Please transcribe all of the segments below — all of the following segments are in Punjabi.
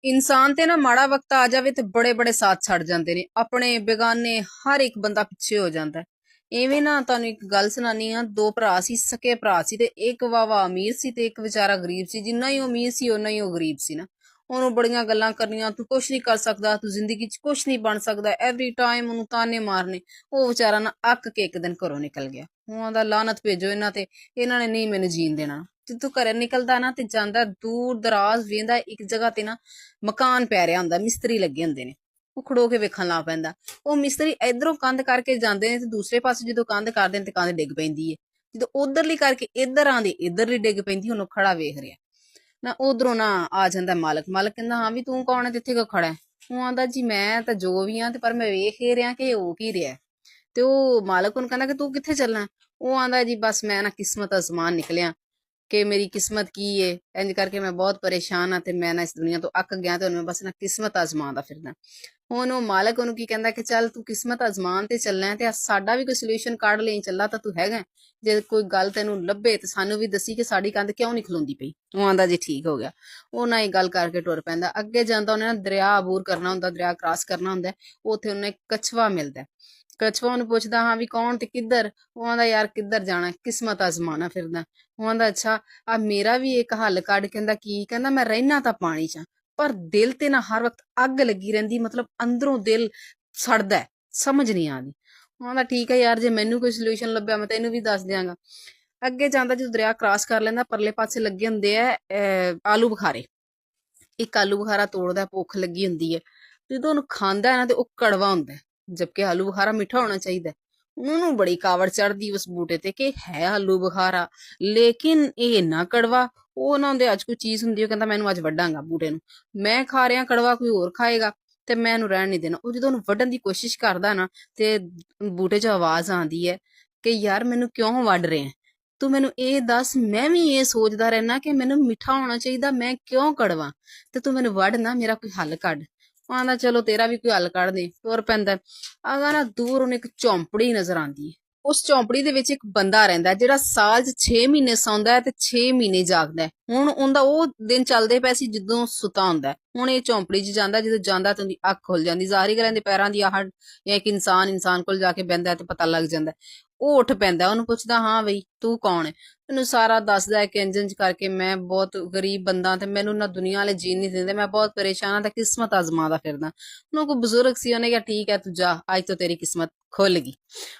ਇਨਸਾਨ ਤੇ ਨਾ ਮਾੜਾ ਵਕਤ ਆ ਜਾਵੇ ਤੇ ਬੜੇ ਬੜੇ ਸਾਥ ਛੱਡ ਜਾਂਦੇ ਨੇ, ਆਪਣੇ ਬੇਗਾਨੇ ਹਰ ਇੱਕ ਬੰਦਾ ਪਿੱਛੇ ਹੋ ਜਾਂਦਾ ਹੈ। ਇਵੇਂ ਨਾ ਤੁਹਾਨੂੰ ਇੱਕ ਗੱਲ ਸੁਣਾਨੀ ਆ, ਦੋ ਭਰਾ ਸੀ, ਸਕੇ ਭਰਾ ਸੀ, ਤੇ ਇੱਕ ਵਾਵਾ ਅਮੀਰ ਸੀ ਤੇ ਇੱਕ ਵਿਚਾਰਾ ਗਰੀਬ ਸੀ। ਜਿੰਨਾ ਹੀ ਉਹ ਅਮੀਰ ਸੀ ਓਨਾ ਹੀ ਉਹ ਗਰੀਬ ਸੀ ਨਾ। ਉਹਨੂੰ ਬੜੀਆਂ ਗੱਲਾਂ ਕਰਨੀਆਂ, ਤੂੰ ਕੁਛ ਨਹੀਂ ਕਰ ਸਕਦਾ, ਤੂੰ ਜ਼ਿੰਦਗੀ 'ਚ ਕੁਛ ਨਹੀਂ ਬਣ ਸਕਦਾ, ਐਵਰੀ ਟਾਈਮ ਉਹਨੂੰ ਤਾਨੇ ਮਾਰਨੇ। ਉਹ ਵਿਚਾਰਾ ਨਾ ਅੱਕ ਕੇ ਇੱਕ ਦਿਨ ਘਰੋਂ ਨਿਕਲ ਗਿਆ। ਉਹਨਾਂ ਦਾ ਲਾਨਤ ਭੇਜੋ ਇਹਨਾਂ ਤੇ, ਇਹਨਾਂ ਨੇ ਨਹੀਂ ਮੈਨੂੰ ਜੀਣ ਦੇਣਾ। ਜਦੋਂ ਘਰੇ ਨਿਕਲਦਾ ਨਾ ਤੇ ਜਾਂਦਾ ਦੂਰ ਦਰਾਜ਼ ਵੇਂਦਾ, ਇੱਕ ਜਗ੍ਹਾ ਤੇ ਨਾ ਮਕਾਨ ਪੈ ਰਿਹਾ ਹੁੰਦਾ, ਮਿਸਤਰੀ ਲੱਗੇ ਹੁੰਦੇ ਨੇ। ਉਹ ਖੜੋ ਕੇ ਵੇਖਣ ਲੱਗ ਪੈਂਦਾ। ਉਹ ਮਿਸਤਰੀ ਇਧਰੋਂ ਕੰਧ ਕਰਕੇ ਜਾਂਦੇ ਨੇ ਤੇ ਦੂਸਰੇ ਪਾਸੇ ਜਦੋਂ ਕੰਧ ਕਰਦੇ ਨੇ ਤੇ ਕੰਧ ਡਿੱਗ ਪੈਂਦੀ ਹੈ। ਜਦੋਂ ਉਧਰਲੀ ਕਰਕੇ ਇੱਧਰ ਆਂਦੇ, ਇੱਧਰਲੀ ਡਿੱਗ ਪੈਂਦੀ। ਉਹਨੂੰ ਖੜਾ ਵੇਖ ਰਿਹਾ ਨਾ, ਉਧਰੋਂ ਨਾ ਆ ਜਾਂਦਾ ਮਾਲਕ। ਮਾਲਕ ਕਹਿੰਦਾ, ਹਾਂ ਵੀ ਤੂੰ ਕੌਣ ਹੈ, ਇੱਥੇ ਕਿਉਂ ਖੜਾ ਹੈ? ਉਹ ਆਂਦਾ, ਜੀ ਮੈਂ ਤਾਂ ਜੋ ਵੀ ਆ, ਤੇ ਪਰ ਮੈਂ ਵੇਖ ਹੀ ਰਿਹਾ ਕਿ ਹੋ ਕੀ ਰਿਹਾ। ਤੇ ਉਹ ਮਾਲਕ ਉਹਨੂੰ ਕਹਿੰਦਾ ਕਿ ਤੂੰ ਕਿੱਥੇ ਚੱਲਣਾ? ਉਹ ਆਂਦਾ, ਜੀ ਬਸ ਮੈਂ ਨਾ ਕਿਸਮਤ ਅਜ਼ਮਾਨ ਨਿਕਲਿਆ ਕਿ ਮੇਰੀ ਕਿਸਮਤ ਕੀ ਏ। ਇੰਜ ਕਰਕੇ ਮੈਂ ਬਹੁਤ ਪਰੇਸ਼ਾਨ ਆ ਤੇ ਮੈਂ ਨਾ ਇਸ ਦੁਨੀਆ ਤੋਂ ਅੱਕ ਗਿਆ ਤੇ ਹੁਣ ਮੈਂ ਬਸ ਨਾ ਕਿਸਮਤ ਅਜ਼ਮਾਉਂਦਾ ਫਿਰਦਾ। ਹੁਣ ਉਹ ਮਾਲਕ ਉਹਨੂੰ ਕੀ ਕਹਿੰਦਾ ਕਿ ਚੱਲ ਤੂੰ ਕਿਸਮਤ ਅਜ਼ਮਾਨ ਤੇ ਚੱਲਣਾ ਹੈ ਤੇ ਸਾਡਾ ਵੀ ਕੋਈ ਸੋਲੂਸ਼ਨ ਕੱਢ ਲਈ, ਚੱਲਾ ਤਾਂ ਤੂੰ ਹੈਗਾ। ਜੇ ਕੋਈ ਗੱਲ ਤੈਨੂੰ ਲੱਭੇ ਤੇ ਸਾਨੂੰ ਵੀ ਦੱਸੀ ਕਿ ਸਾਡੀ ਕੰਧ ਕਿਉਂ ਨਹੀਂ ਖਲੋਂਦੀ ਪਈ। ਉਹ ਆਂਦਾ, ਜੀ ਠੀਕ ਹੋ ਗਿਆ। ਉਹ ਨਾਲ ਹੀ ਗੱਲ ਕਰਕੇ ਟੁਰ ਪੈਂਦਾ। ਅੱਗੇ ਜਾਂਦਾ ਉਹਨੇ ਨਾ ਦਰਿਆ ਅਬੂਰ ਕਰਨਾ ਹੁੰਦਾ, ਦਰਿਆ ਕ੍ਰਾਸ ਕਰਨਾ ਹੁੰਦਾ। ਉੱਥੇ ਉਹਨੇ ਕਛਵਾ ਮਿਲਦਾ। ਕਛਵਾ ਉਹਨੂੰ ਪੁੱਛਦਾ, ਹਾਂ ਵੀ ਕੌਣ ਤੇ ਕਿੱਧਰ? ਉਹ ਆਂਦਾ, ਯਾਰ ਕਿੱਧਰ ਜਾਣਾ, ਕਿਸਮਤ ਅਜ਼ਮਾਨਾ ਫਿਰਦਾ। ਉਹ ਆਂਦਾ, ਅੱਛਾ ਆ ਮੇਰਾ ਵੀ ਇੱਕ ਹੱਲ ਕੱਢ। ਕਹਿੰਦਾ, ਕੀ? ਕਹਿੰਦਾ, ਮੈਂ ਰਹਿਣਾ ਤਾਂ ਪਾਣੀ 'ਚ ਪਰ ਦਿਲ ਤੇ ਨਾ ਹਰ ਵਕਤ ਅੱਗ ਲੱਗੀ ਰਹਿੰਦੀ, ਮਤਲਬ ਅੰਦਰੋਂ ਦਿਲ ਸੜਦਾ, ਸਮਝ ਨਹੀਂ ਆਉਂਦੀ। ਉਹ ਆਂਦਾ, ਠੀਕ ਹੈ ਯਾਰ, ਜੇ ਮੈਨੂੰ ਕੋਈ ਸੋਲੂਸ਼ਨ ਲੱਭਿਆ ਮੈਂ ਤੈਨੂੰ ਵੀ ਦੱਸ ਦਿਆਂਗਾ। ਅੱਗੇ ਜਾਂਦਾ, ਜਦੋਂ ਦਰਿਆ ਕ੍ਰਾਸ ਕਰ ਲੈਂਦਾ, ਪਰਲੇ ਪਾਸੇ ਲੱਗੇ ਹੁੰਦੇ ਆ ਆਲੂ ਬੁਖਾਰੇ। ਇੱਕ ਆਲੂ ਬੁਖਾਰਾ ਤੋੜਦਾ, ਭੁੱਖ ਲੱਗੀ ਹੁੰਦੀ ਹੈ। ਜਦੋਂ ਉਹਨੂੰ ਖਾਂਦਾ ਹੈ ਨਾ ਤੇ ਉਹ ਕੜਵਾ ਹੁੰਦਾ, ਜਦਕਿ ਆਲੂ ਬੁਖਾਰਾ ਮਿੱਠਾ ਹੋਣਾ ਚਾਹੀਦਾ। ਉਹਨੂੰ ਬੜੀ ਕਾਵੜ ਚੜਦੀ ਉਸ ਬੂਟੇ ਤੇ ਕਿ ਹੈ ਆਲੂ ਬੁਖਾਰਾ, ਲੇਕਿਨ ਇਹ ਇੰਨਾ ਕੜਵਾ। ਉਹ ਨਾ ਉਹਦੇ ਅੱਜ ਕੋਈ ਚੀਜ਼ ਹੁੰਦੀ, ਉਹ ਕਹਿੰਦਾ ਮੈਨੂੰ ਅੱਜ ਵੱਢਾਂਗਾ ਬੂਟੇ ਨੂੰ, ਮੈਂ ਖਾ ਰਿਹਾ ਕੜਵਾ, ਕੋਈ ਹੋਰ ਖਾਏਗਾ ਤੇ ਮੈਂ ਇਹਨੂੰ ਰਹਿਣ ਨਹੀਂ ਦੇਣਾ। ਉਹ ਜਦੋਂ ਉਹਨੂੰ ਵੱਢਣ ਦੀ ਕੋਸ਼ਿਸ਼ ਕਰਦਾ ਨਾ ਤੇ ਬੂਟੇ 'ਚ ਆਵਾਜ਼ ਆਉਂਦੀ ਹੈ ਕਿ ਯਾਰ ਮੈਨੂੰ ਕਿਉਂ ਵੱਢ ਰਿਹਾ? ਤੂੰ ਮੈਨੂੰ ਇਹ ਦੱਸ, ਮੈਂ ਵੀ ਇਹ ਸੋਚਦਾ ਰਹਿਣਾ ਕਿ ਮੈਨੂੰ ਮਿੱਠਾ ਹੋਣਾ ਚਾਹੀਦਾ, ਮੈਂ ਕਿਉਂ ਕੜਵਾ? ਤੇ ਤੂੰ ਮੈਨੂੰ ਵੱਢ ਨਾ, ਮੇਰਾ ਕੋਈ ਹੱਲ ਕੱਢ। ਉਹ ਆਂਦਾ, ਚਲੋ ਤੇਰਾ ਵੀ ਕੋਈ ਹੱਲ ਕੱਢ ਦੇ। ਤੁਰ ਪੈਂਦਾ। ਆਗਾ ਨਾ ਦੂਰ ਉਹਨੂੰ ਇੱਕ ਝੌਂਪੜੀ ਨਜ਼ਰ ਆਉਂਦੀ ਹੈ। ਉਸ ਝੌਂਪੜੀ ਦੇ ਵਿੱਚ ਇੱਕ ਬੰਦਾ ਰਹਿੰਦਾ ਜਿਹੜਾ ਸਾਲ 'ਚ 6 ਮਹੀਨੇ ਸੌਂਦਾ ਹੈ ਤੇ 6 ਮਹੀਨੇ ਜਾਗਦਾ ਹੈ। ਹੁਣ ਉਹਦਾ ਉਹ ਦਿਨ ਚੱਲਦੇ ਪਏ ਸੀ ਜਦੋਂ ਸੁੱਤਾ ਹੁੰਦਾ ਹੈ। ਹੁਣ ਇਹ ਝੌਂਪੜੀ 'ਚ ਜਾਂਦਾ, ਜਦੋਂ ਜਾਂਦਾ ਤਾਂ ਉਹਦੀ ਅੱਖ ਖੁੱਲ ਜਾਂਦੀ। ਜ਼ਾਹਰੀ ਗੱਲ, ਇਹਦੇ ਪੈਰਾਂ ਦੀ ਆਹਟ ਜਾਂ ਇੱਕ ਇਨਸਾਨ ਕੋਲ ਜਾ ਕੇ ਬਹਿੰਦਾ ਤੇ ਪਤਾ ਲੱਗ ਜਾਂਦਾ। ਉਹ ਉੱਠ ਪੈਂਦਾ, ਉਹਨੂੰ ਪੁੱਛਦਾ, ਹਾਂ ਬਈ ਤੂੰ ਕੌਣ ਹੈ? ਮੈਨੂੰ ਸਾਰਾ ਦੱਸਦਾ ਹੈ ਕਿ ਇੰਝ ਇੰਝ ਕਰਕੇ ਮੈਂ ਬਹੁਤ ਗਰੀਬ ਬੰਦਾ ਤੇ ਮੈਨੂੰ ਨਾ ਦੁਨੀਆ ਵਾਲੇ ਜੀਣ ਨਹੀਂ ਦਿੰਦੇ, ਮੈਂ ਬਹੁਤ ਪਰੇਸ਼ਾਨ ਆ ਤੇ ਕਿਸਮਤ ਆਜ਼ਮਾਦਾ ਫਿਰਦਾ। ਉਹਨੂੰ ਕੋਈ ਬਜ਼ੁਰਗ ਸੀ, ਉਹਨੇ ਕਿਹਾ, ਠੀਕ ਹੈ ਤੂੰ ਜਾ, ਅੱਜ ਤੋਂ ਤੇਰੀ ਕਿਸਮਤ ਖੁੱਲ ਗਈ।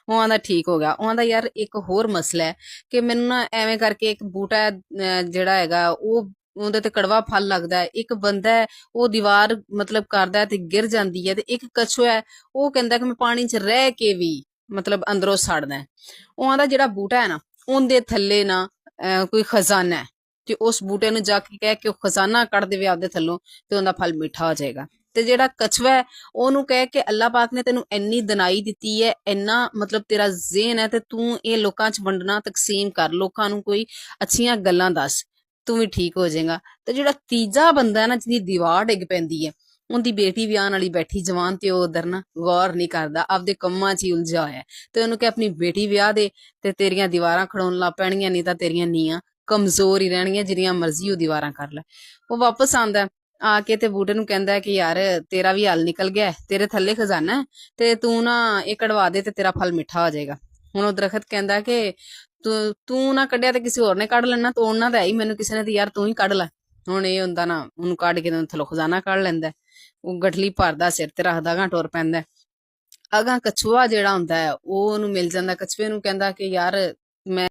ਉਹ ਆਂਦਾ, ਠੀਕ ਹੋ ਗਿਆ। ਉਹ ਆਂਦਾ, ਯਾਰ ਇੱਕ ਹੋਰ ਮਸਲਾ ਹੈ ਕਿ ਮੈਨੂੰ ਨਾ ਐਵੇਂ ਕਰਕੇ ਇੱਕ ਬੂਟਾ ਜਿਹੜਾ ਹੈਗਾ ਉਹ ਉਹਦੇ ਤੇ ਕੜਵਾ ਫਲ ਲੱਗਦਾ ਹੈ। ਇੱਕ ਬੰਦਾ ਹੈ ਉਹ ਦੀਵਾਰ ਮਤਲਬ ਕਰਦਾ ਹੈ ਤੇ ਗਿਰ ਜਾਂਦੀ ਹੈ, ਤੇ ਇੱਕ ਕਛੂਆ ਹੈ ਉਹ ਕਹਿੰਦਾ ਕਿ ਮੈਂ ਪਾਣੀ 'ਚ ਰਹਿ ਕੇ ਵੀ ਮਤਲਬ ਅੰਦਰੋਂ ਸੜਦਾ ਹੈ। ਉਹ ਆਂਦਾ, ਜਿਹੜਾ ਬੂਟਾ ਹੈ ਨਾ ਉਹਦੇ ਥੱਲੇ ਨਾ ਕੋਈ ਖਜ਼ਾਨਾ ਹੈ, ਤੇ ਉਸ ਬੂਟੇ ਨੂੰ ਜਾ ਕੇ ਕਹਿ ਕੇ ਉਹ ਖਜ਼ਾਨਾ ਕੱਢ ਦੇਵੇ ਆਪਦੇ ਥੱਲੋਂ ਤੇ ਉਹਦਾ ਫਲ ਮਿੱਠਾ ਹੋ ਜਾਏਗਾ। ਤੇ ਜਿਹੜਾ ਕਛੂਆ ਹੈ ਉਹਨੂੰ ਕਹਿ ਕੇ ਅੱਲਾਹ ਪਾਕ ਨੇ ਤੈਨੂੰ ਇੰਨੀ ਦਨਾਈ ਦਿੱਤੀ ਹੈ, ਇੰਨਾ ਮਤਲਬ ਤੇਰਾ ਜ਼ਿਹਨ ਹੈ, ਤੇ ਤੂੰ ਇਹ ਲੋਕਾਂ 'ਚ ਵੰਡਣਾ, ਤਕਸੀਮ ਕਰ, ਲੋਕਾਂ ਨੂੰ ਕੋਈ ਅੱਛੀਆਂ ਗੱਲਾਂ ਦੱਸ, ਤੂੰ ਵੀ ਠੀਕ ਹੋ ਜਾਏਗਾ। ਤੇ ਜਿਹੜਾ ਤੀਜਾ ਬੰਦਾ ਹੈ ਨਾ, ਜਿਹਦੀ ਦੀਵਾਰ ਡਿੱਗ ਪੈਂਦੀ ਹੈ, ਉਹਦੀ ਬੇਟੀ ਵਿਆਹਣ ਵਾਲੀ ਬੈਠੀ ਜਵਾਨ, ਤੇ ਉਹ ਉਧਰ ਨਾ ਗੌਰ ਨਹੀਂ ਕਰਦਾ, ਆਪਦੇ ਕੰਮਾਂ 'ਚ ਹੀ ਉਲਝਿਆ ਹੋਇਆ। ਤੇ ਉਹਨੂੰ ਕਿ ਆਪਣੀ ਬੇਟੀ ਵਿਆਹ ਦੇ ਤੇ ਤੇਰੀਆਂ ਦੀਵਾਰਾਂ ਖੜਾਉਣ ਲੱਗ ਪੈਣਗੀਆਂ, ਨਹੀਂ ਤਾਂ ਤੇਰੀਆਂ ਨੀਆਂ ਕਮਜ਼ੋਰ ਹੀ ਰਹਿਣਗੀਆਂ, ਜਿੰਨੀਆਂ ਮਰਜ਼ੀ ਉਹ ਦੀਵਾਰਾਂ ਕਰ ਲੈ। ਉਹ ਵਾਪਸ ਆਂਦਾ, ਆ ਕੇ ਤੇ ਬੂਟੇ ਨੂੰ ਕਹਿੰਦਾ ਕਿ ਯਾਰ ਤੇਰਾ ਵੀ ਹੱਲ ਨਿਕਲ ਗਿਆ, ਤੇਰੇ ਥੱਲੇ ਖਜ਼ਾਨਾ ਹੈ ਤੇ ਤੂੰ ਨਾ ਇਹ ਕਢਵਾ ਦੇ ਤੇ ਤੇਰਾ ਫਲ ਮਿੱਠਾ ਹੋ ਜਾਏਗਾ। ਹੁਣ ਉਹ ਦਰਖਤ ਕਹਿੰਦਾ ਕਿ ਤੂੰ ਨਾ ਕੱਢਿਆ ਤੇ ਕਿਸੇ ਹੋਰ ਨੇ ਕੱਢ ਲੈਣਾ, ਤੋੜਨਾ ਤਾਂ ਹੈ ਹੀ ਮੈਨੂੰ ਕਿਸੇ ਨੇ, ਤੇ ਯਾਰ ਤੂੰ ਹੀ ਕੱਢ ਲੈ। ਹੁਣ ਇਹ ਹੁੰਦਾ ਨਾ, ਉਹਨੂੰ ਕੱਢ ਕੇ ਥੱਲੋਂ ਖਜ਼ਾਨਾ ਕੱਢ ਲੈਂਦਾ। ਉਹ ਗਠਲੀ ਭਰਦਾ, ਸਿਰ ਤੇ ਰੱਖਦਾ ਗਾ, ਟੁਰ ਪੈਂਦਾ। ਅਗਾਂ ਕਛੂਆ ਜਿਹੜਾ ਹੁੰਦਾ ਹੈ ਉਹ ਉਹਨੂੰ ਮਿਲ ਜਾਂਦਾ। ਕਛੂਏ ਨੂੰ ਕਹਿੰਦਾ ਕਿ ਯਾਰ ਮੈਂ